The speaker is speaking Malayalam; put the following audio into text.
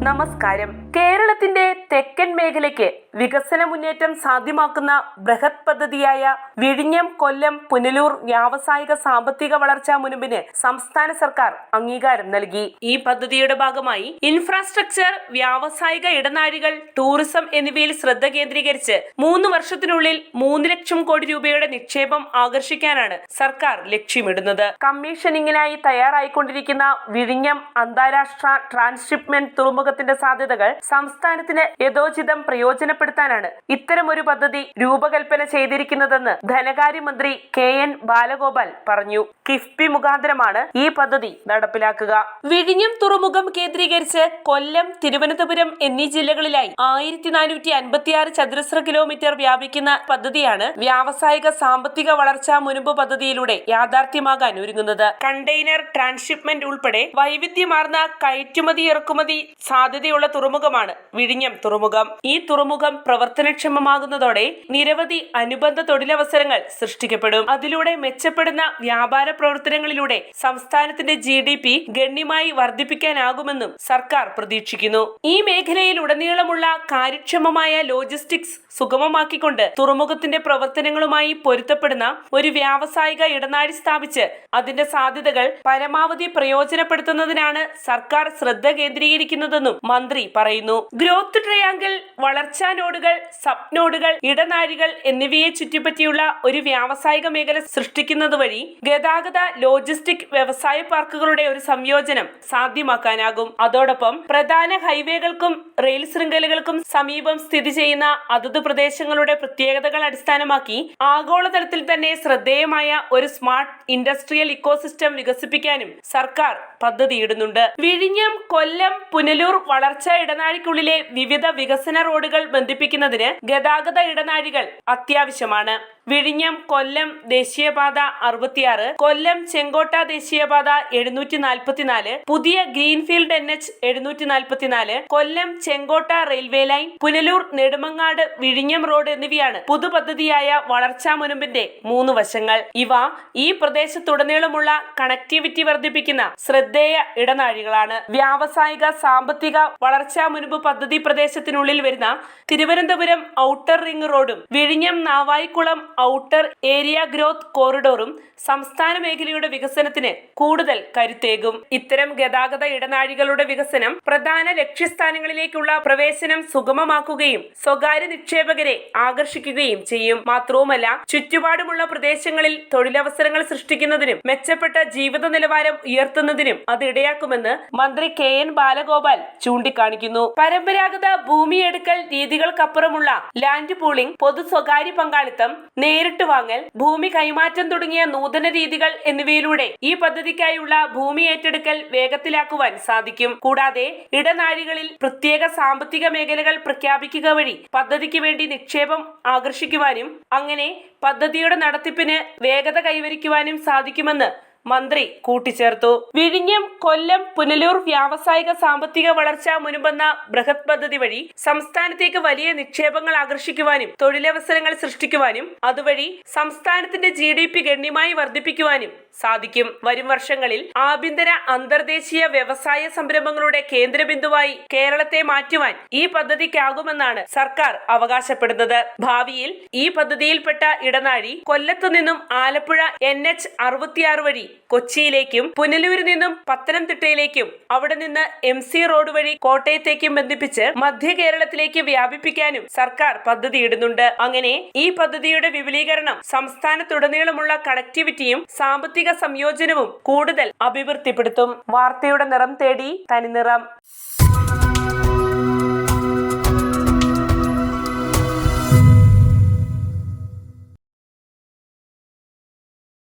നമസ്കാരം. കേരളത്തിന്റെ തെക്കൻ മേഖലയ്ക്ക് വികസന മുന്നേറ്റം സാധ്യമാക്കുന്ന ബൃഹത് പദ്ധതിയായ വിഴിഞ്ഞം കൊല്ലം പുനലൂർ വ്യാവസായിക സാമ്പത്തിക വളർച്ചാ മുനമ്പിന് സംസ്ഥാന സർക്കാർ അംഗീകാരം നൽകി. ഈ പദ്ധതിയുടെ ഭാഗമായി ഇൻഫ്രാസ്ട്രക്ചർ, വ്യാവസായിക ഇടനാഴികൾ, ടൂറിസം എന്നിവയിൽ ശ്രദ്ധ കേന്ദ്രീകരിച്ച് 3 വർഷത്തിനുള്ളിൽ 3 ലക്ഷം കോടി രൂപയുടെ നിക്ഷേപം ആകർഷിക്കാനാണ് സർക്കാർ ലക്ഷ്യമിടുന്നത്. കമ്മീഷനിങ്ങിനായി തയ്യാറായിക്കൊണ്ടിരിക്കുന്ന വിഴിഞ്ഞം അന്താരാഷ്ട്ര ട്രാൻസ്ഷിപ്മെന്റ് തുറമുഖത്തിന്റെ സാധ്യതകൾ സംസ്ഥാനത്തിന് യഥോചിതം പ്രയോജനപ്പെടുത്താനാണ് ഇത്തരമൊരു പദ്ധതി രൂപകൽപ്പന ചെയ്തിരിക്കുന്നതെന്ന് ധനകാര്യമന്ത്രി KN ബാലഗോപാൽ പറഞ്ഞു. കിഫ്ബി മുഖാന്തരമാണ് ഈ പദ്ധതി നടപ്പിലാക്കുക. വിഴിഞ്ഞം തുറമുഖം കേന്ദ്രീകരിച്ച് കൊല്ലം, തിരുവനന്തപുരം എന്നീ ജില്ലകളിലായി 1456 ചതുരശ്ര കിലോമീറ്റർ വ്യാപിക്കുന്ന പദ്ധതിയാണ് വ്യാവസായിക സാമ്പത്തിക വളർച്ചാ മുനമ്പ് പദ്ധതിയിലൂടെ യാഥാർത്ഥ്യമാകാൻ ഒരുങ്ങുന്നത്. കണ്ടെയ്നർ ട്രാൻസ്ഷിപ്മെന്റ് ഉൾപ്പെടെ വൈവിധ്യമാർന്ന കയറ്റുമതി ഇറക്കുമതി സാധ്യതയുള്ള തുറമുഖമാണ് വിഴിഞ്ഞം തുറമുഖം. ഈ തുറമുഖം പ്രവർത്തനക്ഷമമാകുന്നതോടെ നിരവധി അനുബന്ധ തൊഴിലവസരങ്ങൾ സൃഷ്ടിക്കപ്പെടും. അതിലൂടെ മെച്ചപ്പെടുന്ന വ്യാപാര പ്രവർത്തനങ്ങളിലൂടെ സംസ്ഥാനത്തിന്റെ GDP ഗണ്യമായി വർദ്ധിപ്പിക്കാനാകുമെന്നും സർക്കാർ പ്രതീക്ഷിക്കുന്നു. ഈ മേഖലയിൽ ഉടനീളമുള്ള കാര്യക്ഷമമായ ലോജിസ്റ്റിക്സ് സുഗമമാക്കിക്കൊണ്ട് തുറമുഖത്തിന്റെ പ്രവർത്തനങ്ങളുമായി പൊരുത്തപ്പെടുന്ന ഒരു വ്യാവസായിക ഇടനാഴി സ്ഥാപിച്ച് അതിന്റെ സാധ്യതകൾ പരമാവധി പ്രയോജനപ്പെടുത്തുന്നതിനാണ് സർക്കാർ ശ്രദ്ധ കേന്ദ്രീകരിക്കുന്നതെന്നും മന്ത്രി പറയുന്നു. ഗ്രോത്ത് ട്രയാങ്കിൾ, വളർച്ചാ നോഡുകൾ, സബ് നോഡുകൾ, ഇടനാഴികൾ എന്നിവയെ ചുറ്റിപ്പറ്റിയുള്ള ഒരു വ്യാവസായിക മേഖല സൃഷ്ടിക്കുന്നത് വഴി ഗതാഗത, ലോജിസ്റ്റിക്, വ്യവസായ പാർക്കുകളുടെ ഒരു സംയോജനം സാധ്യമാക്കാനാകും. അതോടൊപ്പം പ്രധാന ഹൈവേകൾക്കും റെയിൽ ശൃംഖലകൾക്കും സമീപം സ്ഥിതി ചെയ്യുന്ന അതത് പ്രദേശങ്ങളുടെ പ്രത്യേകതകൾ അടിസ്ഥാനമാക്കി ആഗോളതലത്തിൽ തന്നെ ശ്രദ്ധേയമായ ഒരു സ്മാർട്ട് ഇൻഡസ്ട്രിയൽ ഇക്കോസിസ്റ്റം വികസിപ്പിക്കാനും സർക്കാർ പദ്ധതിയിടുന്നുണ്ട്. വിഴിഞ്ഞം കൊല്ലം പുനലൂർ വളർച്ചാ ഇടനാഴിക്കുള്ളിലെ വിവിധ വികസന റോഡുകൾ ബന്ധിപ്പിക്കുന്നതിന് ഗതാഗത ഇടനാഴികൾ അത്യാവശ്യമാണ്. വിഴിഞ്ഞം കൊല്ലം ദേശീയപാത 66, കൊല്ലം ചെങ്കോട്ട ദേശീയപാത 744, പുതിയ greenfield NH 744, Kollam Chenkotta railway line, Punalur Nedumangad വിഴിഞ്ഞം റോഡ് എന്നിവയാണ് പുതുപദ്ധതിയായ വളർച്ചാ മുനമ്പിന്റെ 3 വശങ്ങൾ. ഇവ ഈ പ്രദേശത്തുടനീളമുള്ള കണക്ടിവിറ്റി വർദ്ധിപ്പിക്കുന്ന ശ്രദ്ധേയ ഇടനാഴികളാണ്. വ്യാവസായിക സാമ്പത്തിക വളർച്ചാ മുനമ്പ് പദ്ധതി പ്രദേശത്തിനുള്ളിൽ വരുന്ന തിരുവനന്തപുരം ഔട്ടർ റിംഗ് റോഡും വിഴിഞ്ഞം നാവായിക്കുളം ഔട്ടർ ഏരിയ ഗ്രോത്ത് കോറിഡോറും സംസ്ഥാന മേഖലയുടെ വികസനത്തിന് കൂടുതൽ കരുത്തേകും. ഇത്തരം ഗതാഗത ഇടനാഴികളുടെ വികസനം പ്രധാന ലക്ഷ്യസ്ഥാനങ്ങളിലേക്കുള്ള പ്രവേശനം സുഗമമാക്കുകയും സ്വകാര്യ നിക്ഷേപകരെ ആകർഷിക്കുകയും ചെയ്യും. മാത്രവുമല്ല, ചുറ്റുപാടുമുള്ള പ്രദേശങ്ങളിൽ തൊഴിലവസരങ്ങൾ സൃഷ്ടിക്കുന്നതിനും മെച്ചപ്പെട്ട ജീവിത നിലവാരം ഉയർത്തുന്നതിനും അത് ഇടയാക്കുമെന്ന് മന്ത്രി KN ബാലഗോപാൽ ചൂണ്ടിക്കാണിക്കുന്നു. പരമ്പരാഗത ഭൂമിയെടുക്കൽ രീതികൾക്കപ്പുറമുള്ള ലാൻഡ് പൂളിംഗ്, പൊതു സ്വകാര്യ പങ്കാളിത്തം, നേരിട്ട് വാങ്ങൽ, ഭൂമി കൈമാറ്റം തുടങ്ങിയ നൂതന രീതികൾ എന്നിവയിലൂടെ ഈ പദ്ധതിക്കായുള്ള ഭൂമി ഏറ്റെടുക്കൽ വേഗത്തിലാക്കുവാൻ സാധിക്കും. കൂടാതെ ഇടനാഴികളിൽ പ്രത്യേക സാമ്പത്തിക മേഖലകൾ പ്രഖ്യാപിക്കുക വഴി പദ്ധതിക്ക് വേണ്ടി നിക്ഷേപം ആകർഷിക്കുവാനും അങ്ങനെ പദ്ധതിയുടെ നടത്തിപ്പിന് വേഗത കൈവരിക്കുവാനും സാധിക്കുമെന്ന് മന്ത്രി കൂട്ടിച്ചേർത്തു. വിഴിഞ്ഞം കൊല്ലം പുനലൂർ വ്യാവസായിക സാമ്പത്തിക വളർച്ചാ മുനമ്പെന്ന ബൃഹത് പദ്ധതി വഴി സംസ്ഥാനത്തേക്ക് വലിയ നിക്ഷേപങ്ങൾ ആകർഷിക്കുവാനും തൊഴിലവസരങ്ങൾ സൃഷ്ടിക്കുവാനും അതുവഴി സംസ്ഥാനത്തിന്റെ GDP ഗണ്യമായി വർദ്ധിപ്പിക്കുവാനും സാധിക്കും. വരും വർഷങ്ങളിൽ ആഭ്യന്തര അന്തർദേശീയ വ്യവസായ സംരംഭങ്ങളുടെ കേന്ദ്രബിന്ദുവായി കേരളത്തെ മാറ്റുവാൻ ഈ പദ്ധതിക്കാകുമെന്നാണ് സർക്കാർ അവകാശപ്പെടുന്നത്. ഭാവിയിൽ ഈ പദ്ധതിയിൽപ്പെട്ട ഇടനാഴി കൊല്ലത്തു നിന്നും ആലപ്പുഴ NH 66 വഴി കൊച്ചിയിലേക്കും പുനലൂരിൽ നിന്നും പത്തനംതിട്ടയിലേക്കും അവിടെ നിന്ന് MC റോഡ് വഴി കോട്ടയത്തേക്കും ബന്ധിപ്പിച്ച് മധ്യ കേരളത്തിലേക്ക് വ്യാപിപ്പിക്കാനും സർക്കാർ പദ്ധതിയിടുന്നുണ്ട്. അങ്ങനെ ഈ പദ്ധതിയുടെ വിപുലീകരണം സംസ്ഥാനത്തുടനീളമുള്ള കണക്ടിവിറ്റിയും സാമ്പത്തിക സംയോജനവും കൂടുതൽ അഭിവൃദ്ധിപ്പെടുത്തും. വാർത്തയുടെ നിറം തേടി തനിനിറം.